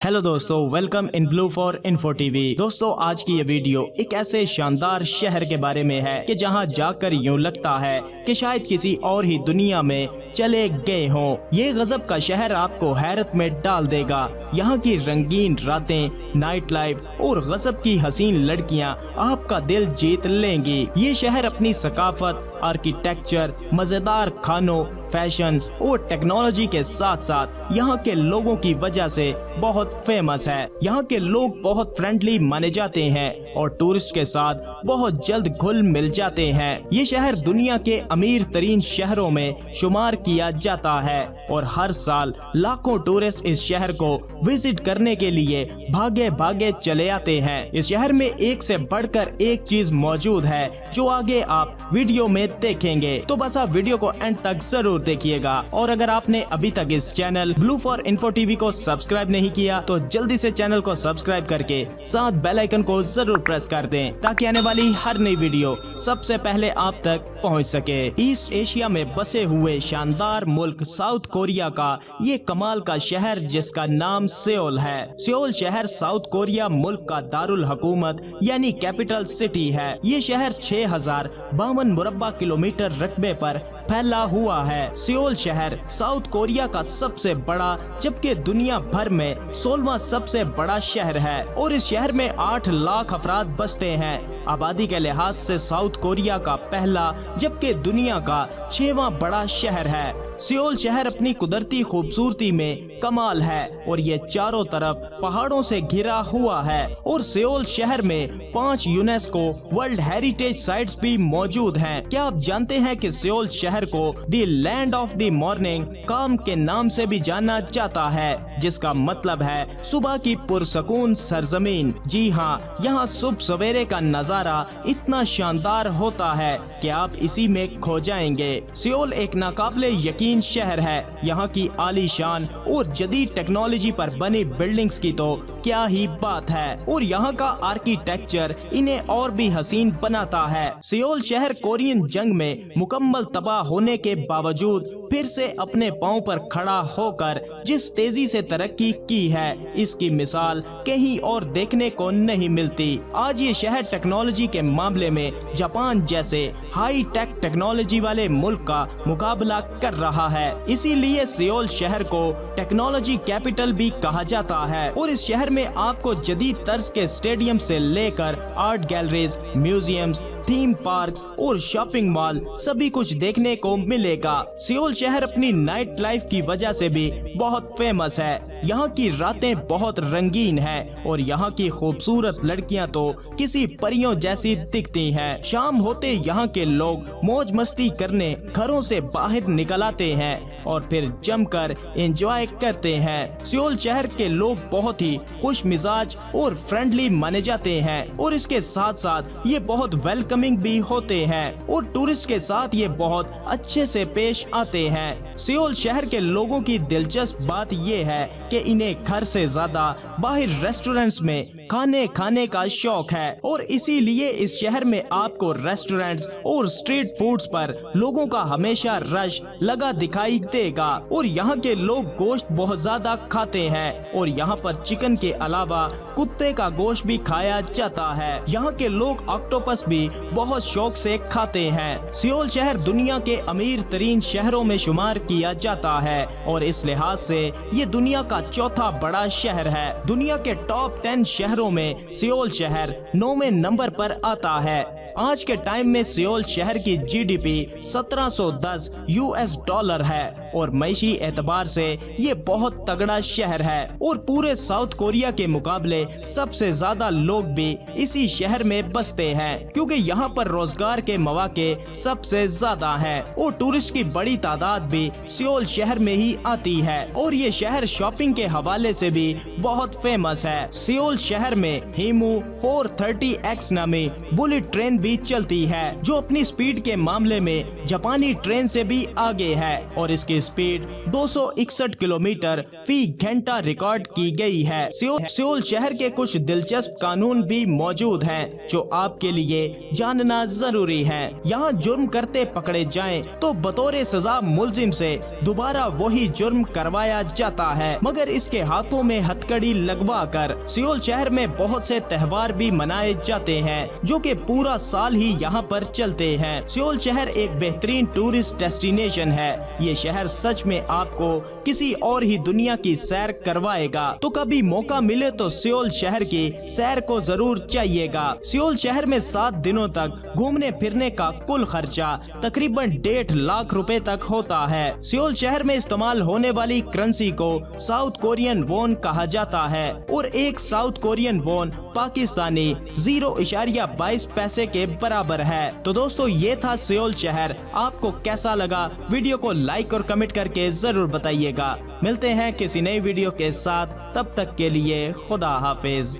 Hello दोस्तों, welcome in blue for info TV. दोस्तों, आज की ये वीडियो एक ऐसे शानदार शहर के बारे में है कि जहां जाकर यूं लगता है कि शायद किसी और ही दुनिया में चले गए हों। ये गजब का शहर आपको हैरत में डाल देगा। यहाँ की रंगीन रातें, नाइट लाइफ और गजब की हसीन लड़कियाँ आपका दिल जीत लेंगी। ये शहर अपनी सकाफत, आर्किटेक्चर, मजेदार खानों, फैशन और टेक्नोलॉजी के साथ साथ यहाँ के लोगों की वजह से बहुत फेमस है। यहाँ के लोग बहुत फ्रेंडली माने जाते हैं और टूरिस्ट के साथ बहुत जल्द घुल मिल जाते हैं। ये शहर दुनिया के अमीर तरीन शहरों में शुमार किया जाता है और हर साल लाखों टूरिस्ट इस शहर को विजिट करने के लिए भागे भागे चले आते हैं। इस शहर में एक से बढ़कर एक चीज मौजूद है जो आगे आप वीडियो में देखेंगे। तो बस आप वीडियो को एंड तक जरूर देखिएगा। और अगर आपने अभी तक इस channel blue for info TV को सब्सक्राइब नहीं किया तो जल्दी से चैनल को सब्सक्राइब करके साथ बेल आइकन को जरूर प्रेस कर दें ताकि आने वाली हर नई वीडियो सबसे पहले आप तक पहुंच सके। ईस्ट एशिया में बसे हुए शानदार मुल्क साउथ कोरिया का ये कमाल का शहर जिसका नाम सियोल है। सियोल शहर साउथ कोरिया मुल्क का दारुल हुकूमत यानी कैपिटल सिटी है। ये शहर 6052 मुरब्बा किलोमीटर रकबे पर फैला हुआ है। सियोल शहर साउथ कोरिया का सबसे बड़ा जबकि दुनिया भर में 16वां सबसे बड़ा शहर है और इस शहर में 8 लाख अफराद बसते हैं। आबादी के लिहाज से साउथ कोरिया का पहला जबकि दुनिया का 6वां बड़ा शहर है। सियोल शहर अपनी कुदरती खूबसूरती में कमाल है और ये चारों तरफ पहाड़ों से घिरा हुआ है और सियोल शहर में 5 यूनेस्को वर्ल्ड हेरिटेज साइट्स भी मौजूद हैं। क्या आप जानते हैं कि सियोल शहर को the land of the morning काम के नाम से भी जाना जाता है जिसका मतलब है सुबह की पुरसकून सरजमीन। जी हाँ, यहाँ सुबह सवेरे का नजारा इतना शानदार होता है कि आप इसी में खो जाएंगे। सियोल एक नाकाबिले यकीन शहर है। यहाँ की आलीशान और जदीद टेक्नोलॉजी पर बनी बिल्डिंग्स की तो क्या ही बात है और यहाँ का आर्किटेक्चर इन्हें और भी हसीन बनाता है। सियोल शहर कोरियन जंग में मुकम्मल तबाह होने के बावजूद फिर से अपने पांव पर खड़ा होकर जिस तेजी से तरक्की की है इसकी मिसाल कहीं और देखने को नहीं मिलती। आज ये शहर टेक्नोलॉजी के मामले में जापान जैसे हाई टेक टेक्नोलॉजी वाले मुल्क का मुकाबला कर रहा है। इसीलिए सियोल शहर को टेक्नोलॉजी कैपिटल भी कहा जाता है और इस शहर में आपको जदीद तर्ज के स्टेडियम से लेकर art galleries, museums, theme parks और शॉपिंग मॉल सभी कुछ देखने को मिलेगा। सियोल शहर अपनी नाइट लाइफ की वजह से भी बहुत फेमस है। यहाँ की रातें बहुत रंगीन हैं और यहाँ की खूबसूरत लड़कियाँ तो किसी परियों जैसी दिखती हैं। शाम होते यहाँ के लोग मौज मस्ती करने घरों से बाहर निकल आते हैं और फिर जमकर एंजॉय करते हैं। सियोल शहर के लोग बहुत ही खुश मिजाज और फ्रेंडली माने जाते हैं और इसके साथ साथ ये बहुत वेलकमिंग भी होते हैं और टूरिस्ट के साथ ये बहुत अच्छे से पेश आते हैं। सियोल शहर के लोगों की दिलचस्प बात ये है कि इन्हें घर से ज्यादा बाहर रेस्टोरेंट्स में खाने का शौक है और इसीलिए इस शहर में आपको रेस्टोरेंट्स और स्ट्रीट फूड्स पर लोगों का हमेशा रश लगा दिखाई देगा और यहाँ के लोग गोश्त बहुत ज्यादा खाते हैं और यहाँ पर चिकन के अलावा कुत्ते का गोश्त भी खाया जाता है। यहाँ के लोग ऑक्टोपस भी बहुत शौक से खाते हैं। सियोल शहर दुनिया के अमीर तरीन शहरों में शुमार किया जाता है और इस लिहाज से ये दुनिया का चौथा बड़ा शहर है। दुनिया के टॉप 10 शहरों में सियोल शहर 9वें नंबर पर आता है। आज के टाइम में सियोल शहर की जीडीपी 1710 यूएस डॉलर है और मईशी एतबार से ये बहुत तगड़ा शहर है और पूरे साउथ कोरिया के मुकाबले सबसे ज्यादा लोग भी इसी शहर में बसते हैं क्योंकि यहाँ पर रोजगार के मौके सबसे ज्यादा हैं और टूरिस्ट की बड़ी तादाद भी सियोल शहर में ही आती है और ये शहर शॉपिंग के हवाले से भी बहुत फेमस है। सियोल शहर में हिमू 430X नामी बुलेट ट्रेन भी चलती है जो अपनी स्पीड के मामले में जापानी ट्रेन से भी आगे है और इसकी स्पीड 261 किलोमीटर फी घंटा रिकॉर्ड की गई है। सियोल शहर के कुछ दिलचस्प कानून भी मौजूद हैं जो आपके लिए जानना जरूरी है। यहाँ जुर्म करते पकड़े जाएं तो बतौर सजा मुलजिम से दोबारा वही जुर्म करवाया जाता है, मगर इसके हाथों में हथकड़ी लगवा कर। सियोल शहर में बहुत से त्योहार भी मनाए जाते हैं जो कि पूरा साल ही यहाँ पर चलते हैं। सियोल शहर एक बेहतरीन टूरिस्ट डेस्टिनेशन है। ये शहर सच में आपको किसी और ही दुनिया की सैर करवाएगा। तो कभी मौका मिले तो सियोल शहर की सैर को जरूर चाहिएगा। सियोल शहर में 7 दिनों तक घूमने फिरने का कुल खर्चा तकरीबन 1.5 लाख रुपए तक होता है। सियोल शहर में इस्तेमाल होने वाली करेंसी को साउथ कोरियन वॉन कहा जाता है और एक साउथ कोरियन वॉन पाकिस्तानी 0.22 पैसे के बराबर है। तो दोस्तों ये था सियोल शहर। आपको कैसा लगा? वीडियो को लाइक और कमेंट करके जरूर बताइएगा। मिलते हैं किसी नई वीडियो के साथ, तब तक के लिए खुदा हाफिज।